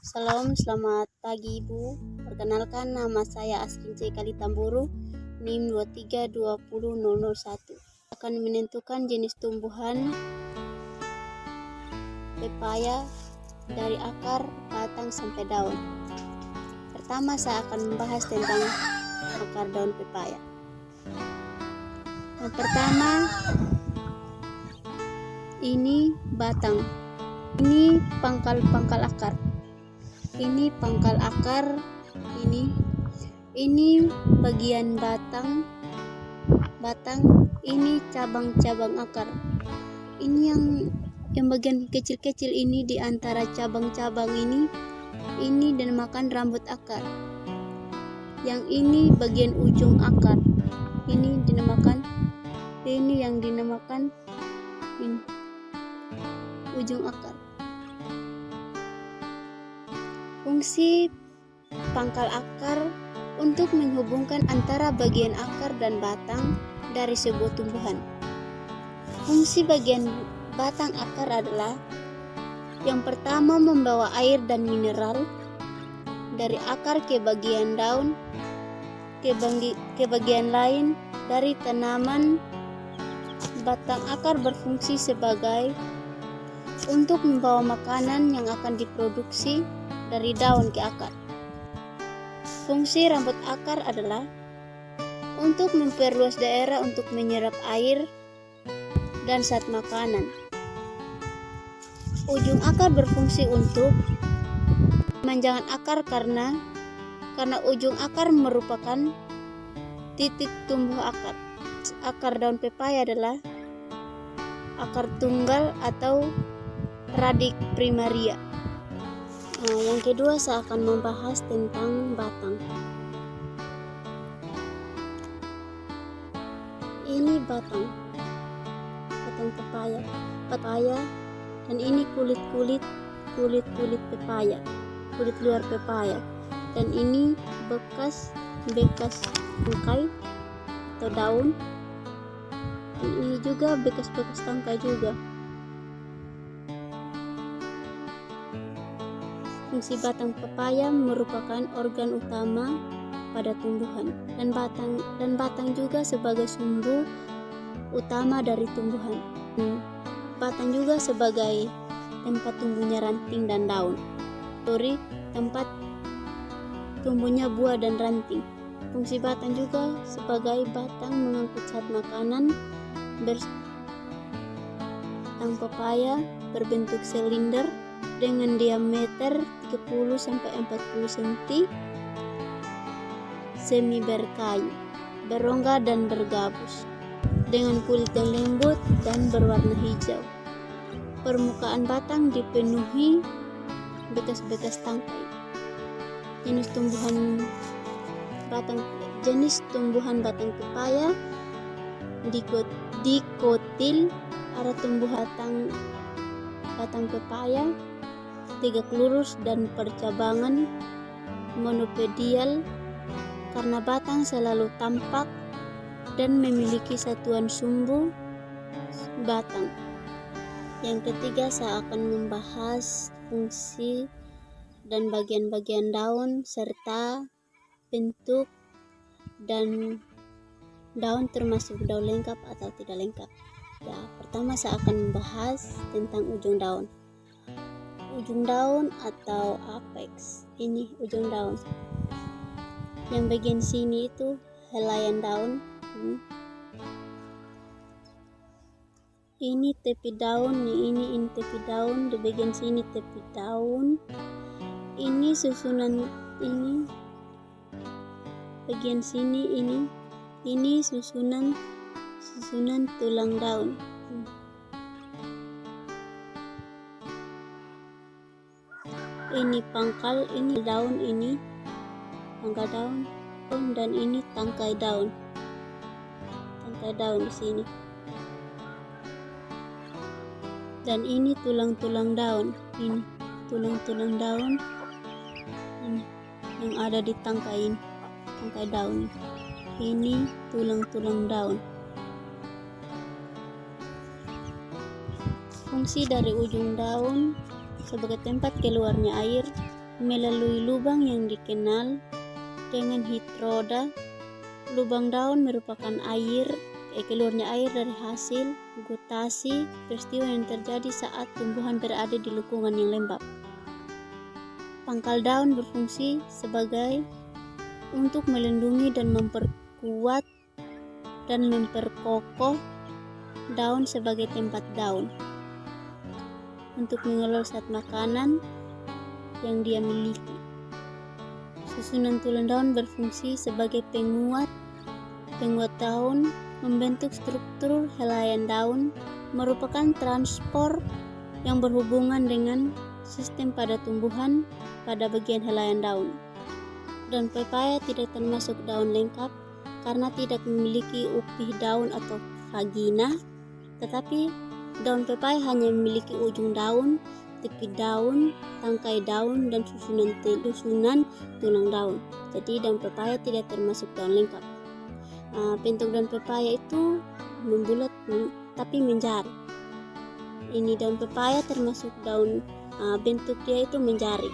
Selamat pagi Ibu. Perkenalkan, nama saya Askin C. Kalitamburu, NIM 2320001. Akan menentukan jenis tumbuhan pepaya dari akar, batang sampai daun. Pertama, saya akan membahas tentang akar daun pepaya. Yang pertama, ini batang. Ini pangkal akar. Ini pangkal akar, ini bagian batang, ini cabang-cabang akar. Ini yang bagian kecil-kecil ini di antara cabang-cabang ini dinamakan rambut akar. Yang ini bagian ujung akar. Ini yang dinamakan ujung akar. Fungsi pangkal akar untuk menghubungkan antara bagian akar dan batang dari sebuah tumbuhan. Fungsi bagian batang akar adalah yang pertama, membawa air dan mineral dari akar ke bagian daun, ke bagian lain dari tanaman. Batang akar berfungsi sebagai untuk membawa makanan yang akan diproduksi dari daun ke akar. Fungsi rambut akar adalah untuk memperluas daerah untuk menyerap air dan zat makanan. Ujung akar berfungsi untuk memanjangkan akar karena ujung akar merupakan titik tumbuh akar. Akar daun pepaya adalah akar tunggal atau radik primaria. Yang kedua, saya akan membahas tentang batang. Ini batang pepaya, dan ini kulit pepaya, kulit luar pepaya, dan ini bekas tangkai atau daun, dan ini juga bekas tangkai juga. Fungsi batang pepaya merupakan organ utama pada tumbuhan, dan batang juga sebagai sumbu utama dari tumbuhan. Batang juga sebagai tempat tumbuhnya ranting dan daun. Tempat tumbuhnya buah dan ranting. Fungsi batang juga sebagai batang mengangkut zat makanan. Batang pepaya berbentuk silinder dengan diameter 30-40 cm, semi berkayu, berongga dan bergabus, dengan kulit yang lembut dan berwarna hijau. Permukaan batang dipenuhi bekas-bekas tangkai. Jenis tumbuhan batang pepaya dikotil. Ada tumbuhan batang pepaya tegak lurus dan percabangan monopodial karena batang selalu tampak dan memiliki satuan sumbu batang. Yang ketiga, saya akan membahas fungsi dan bagian-bagian daun serta bentuk dan daun, termasuk daun lengkap atau tidak lengkap. Pertama, saya akan membahas tentang ujung daun. Ujung daun atau apex, ini ujung daun. Yang bagian sini itu helaian daun. Ini tepi daun, ini tepi daun. Di bagian sini tepi daun. Ini susunan, ini bagian sini, ini susunan tulang daun. Ini pangkal, ini daun, ini pangkal daun, dan ini tangkai daun di sini. Dan ini tulang-tulang daun, ini tulang-tulang daun ini yang ada di tangkai daun. Ini tulang-tulang daun. Fungsi dari ujung daun sebagai tempat keluarnya air melalui lubang yang dikenal dengan hidroda. Lubang daun merupakan keluarnya air dari hasil gutasi, peristiwa yang terjadi saat tumbuhan berada di lingkungan yang lembab. Pangkal daun berfungsi sebagai untuk melindungi dan memperkuat dan memperkokoh daun sebagai tempat daun untuk mengelola zat makanan yang dia miliki. Susunan tulang daun berfungsi sebagai penguat daun, membentuk struktur helaian daun, merupakan transport yang berhubungan dengan sistem pada tumbuhan pada bagian helaian daun. Daun pepaya tidak termasuk daun lengkap karena tidak memiliki upih daun atau vagina, tetapi daun pepaya hanya memiliki ujung daun, tepi daun, tangkai daun, dan susunan tulang daun. Jadi daun pepaya tidak termasuk daun lengkap. Bentuk daun pepaya itu membulat tapi menjari. Ini daun pepaya termasuk daun, bentuk dia itu menjari.